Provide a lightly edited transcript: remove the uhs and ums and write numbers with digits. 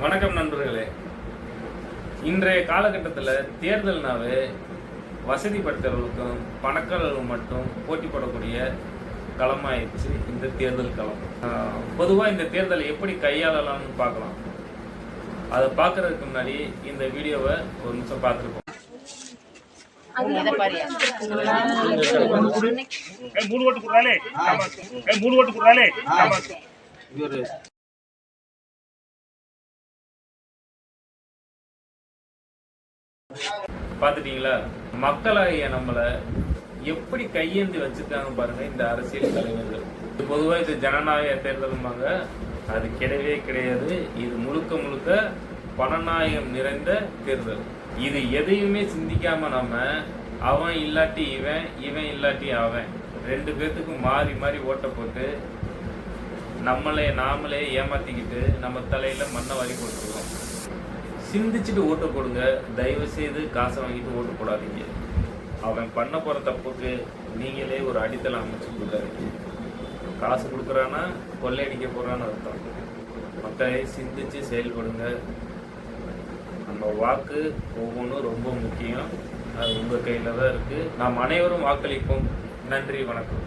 வணக்கம் நண்பர்களே. இன்றைய காலகட்டத்தில் தேர்தல்னாவே வசதி படுத்தவர்களுக்கும் பணக்காரர்களும் மட்டும் போட்டி போடக்கூடிய களமாயிடுச்சு இந்த தேர்தல் களம். பொதுவாக இந்த தேர்தலை எப்படி கையாளலாம்னு பார்க்கலாம். அதை பார்க்கறதுக்கு முன்னாடி இந்த வீடியோவை ஒரு நிமிஷம் பார்த்துருக்கோம். பார்த்துட்டீங்களா? மக்களாகிய நம்மளை எப்படி கையேந்தி வச்சிருக்காங்க பாருங்க இந்த அரசியல் தலைவர்கள். பொதுவாக இது ஜனநாயக தேர்தலுமாங்க, அது கிடையவே கிடையாது. இது முழுக்க முழுக்க பணநாயகம் நிறைந்த தேர்தல். இது எதையுமே சிந்திக்காம நம்ம அவன் இல்லாட்டி இவன், இவன் இல்லாட்டி அவன், ரெண்டு பேர்த்துக்கும் மாறி மாறி ஓட்ட போட்டு நாமளே ஏமாத்திக்கிட்டு நம்ம தலையில மண்ணை வாரி போட்டுருக்கோம். சிந்திச்சுட்டு ஓட்டு போடுங்க. தயவு செய்து காசை வாங்கிட்டு ஓட்டு போடாதீங்க. அவன் பண்ண போற தப்புக்கு நீங்களே ஒரு அடித்தளம் அமைச்சு கொடுக்காதீங்க. காசு கொடுக்குறான்னா கொள்ளையடிக்க போறான்னு அர்த்தம். மக்களை சிந்திச்சு செயல்படுங்க. நம்ம வாக்கு ஒவ்வொன்றும் ரொம்ப முக்கியம். அது உங்கள் கையில் தான் இருக்குது. நாம் அனைவரும் வாக்களிப்போம். நன்றி, வணக்கம்.